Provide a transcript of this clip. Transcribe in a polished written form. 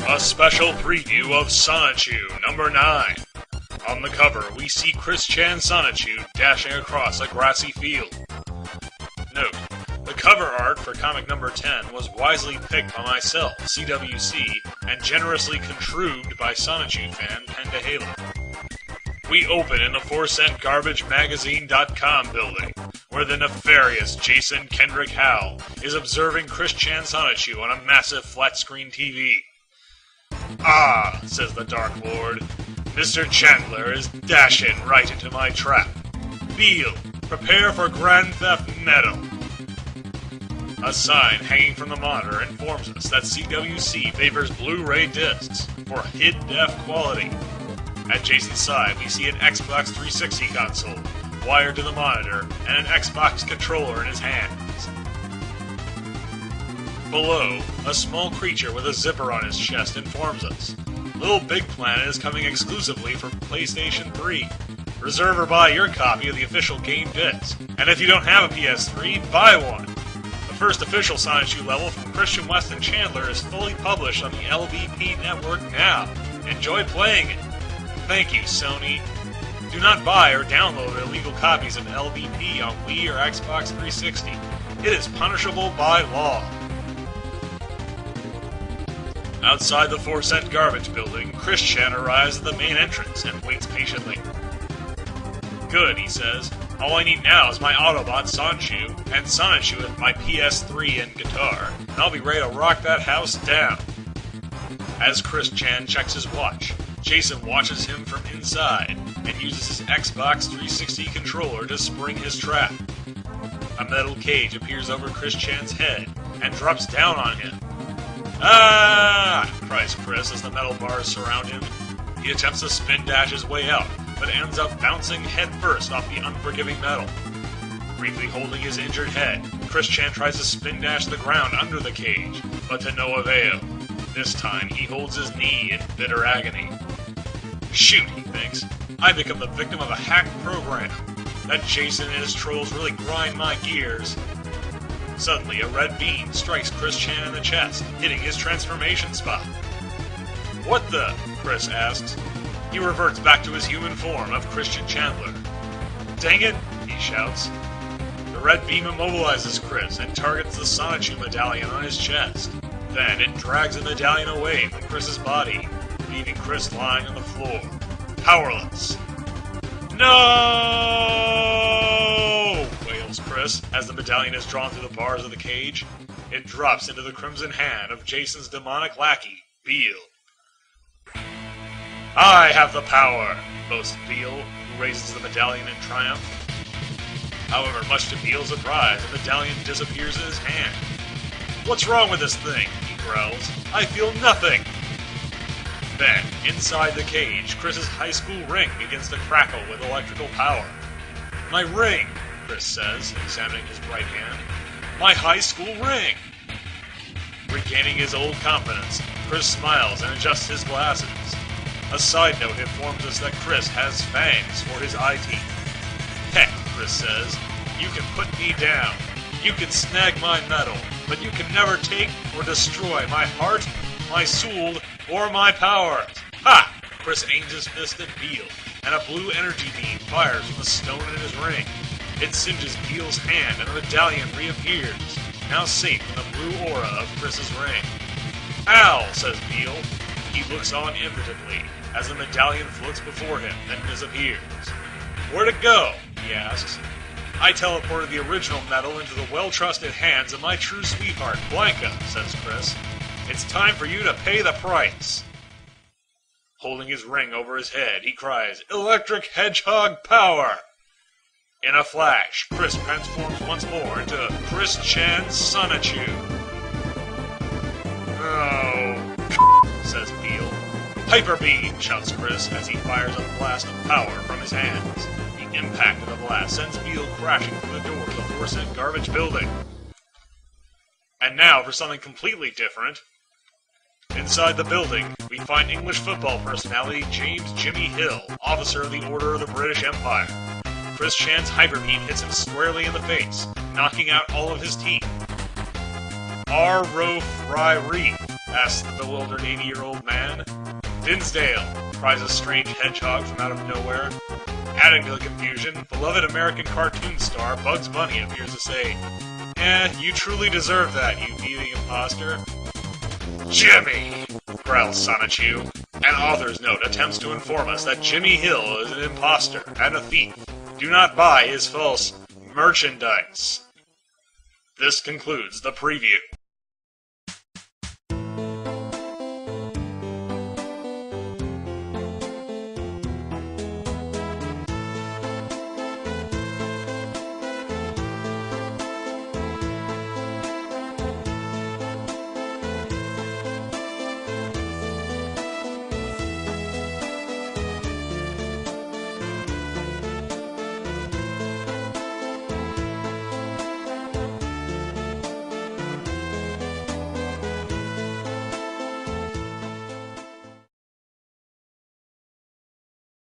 A special preview of Sonichu number 9. On the cover, we see Chris-chan Sonichu dashing across a grassy field. Note, the cover art for comic number 10 was wisely picked by myself, CWC, and generously contrived by Sonichu fan Pendahala. We open in the 4-cent GarbageMagazine.com building, where the nefarious Jason Kendrick Howell is observing Chris-chan Sonichu on a massive flat-screen TV. "Ah," says the Dark Lord, "Mr. Chandler is dashing right into my trap. Beale, prepare for Grand Theft Metal." A sign hanging from the monitor informs us that CWC favors Blu-ray discs for hid-def quality. At Jason's side, we see an Xbox 360 console, wired to the monitor, and an Xbox controller in his hands. Below, a small creature with a zipper on his chest informs us. Little Big Planet is coming exclusively for PlayStation 3. Reserve or buy your copy of the official game disc. And if you don't have a PS3, buy one. The first official Sonichu level from Christian West and Chandler is fully published on the LVP network now. Enjoy playing it. Thank you, Sony. Do not buy or download illegal copies of LVP on Wii or Xbox 360. It is punishable by law. Outside the 4-cent garbage building, Chris-chan arrives at the main entrance and waits patiently. "Good," he says. "All I need now is my Autobot Sonichu, and Sonichu with my PS3 and guitar, and I'll be ready to rock that house down." As Chris-chan checks his watch, Jason watches him from inside and uses his Xbox 360 controller to spring his trap. A metal cage appears over Chris-chan's head and drops down on him. "Ah!" cries Chris as the metal bars surround him. He attempts to spin dash his way out, but ends up bouncing headfirst off the unforgiving metal. Briefly holding his injured head, Chris-chan tries to spin dash the ground under the cage, but to no avail. This time, he holds his knee in bitter agony. "Shoot," he thinks, "I become the victim of a hacked program. That Jason and his trolls really grind my gears." Suddenly, a red beam strikes Chris-chan in the chest, hitting his transformation spot. "What the?" Chris asks. He reverts back to his human form of Christian Chandler. "Dang it!" he shouts. The red beam immobilizes Chris and targets the Sonichu medallion on his chest. Then it drags the medallion away from Chris's body, leaving Chris lying on the floor, powerless. "No!" wails Chris as the medallion is drawn through the bars of the cage. It drops into the crimson hand of Jason's demonic lackey, Beale. "I have the power," boasts Beale, who raises the medallion in triumph. However, much to Beale's surprise, the medallion disappears in his hand. "What's wrong with this thing?" he growls. "I feel nothing!" Then, inside the cage, Chris's high school ring begins to crackle with electrical power. "My ring," Chris says, examining his right hand. "My high school ring!" Regaining his old confidence, Chris smiles and adjusts his glasses. A side note informs us that Chris has fangs for his eye teeth. "Heck," Chris says, "you can put me down. You can snag my metal, but you can never take or destroy my heart, my soul, or my powers." Ha! Chris aims his fist at Beale, and a blue energy beam fires from the stone in his ring. It singes Beale's hand, and the medallion reappears, now safe in the blue aura of Chris's ring. "Ow!" says Beale. He looks on impotently as the medallion floats before him, then disappears. "Where'd it go?" he asks. "I teleported the original metal into the well-trusted hands of my true sweetheart, Blanca," says Chris. "It's time for you to pay the price." Holding his ring over his head, he cries, "Electric Hedgehog Power!" In a flash, Chris transforms once more into Chris-chan Sonichu. "Oh," says Beale. "Hyper Beam!" shouts Chris as he fires a blast of power from his hands. The impact of the blast sends Beale crashing through the door of the 4-cent garbage building. And now for something completely different. Inside the building, we find English football personality James Jimmy Hill, officer of the Order of the British Empire. Chris-chan's hyper beam hits him squarely in the face, knocking out all of his teeth. "R-Ro-Fry-Reef," asks the bewildered 80-year-old man. Dinsdale, cries a strange hedgehog from out of nowhere. Adding to the confusion, beloved American cartoon star Bugs Bunny appears to say, you truly deserve that, you thieving imposter. Jimmy, growls Sonichu. An author's note attempts to inform us that Jimmy Hill is an imposter and a thief. Do not buy his false merchandise. This concludes the preview.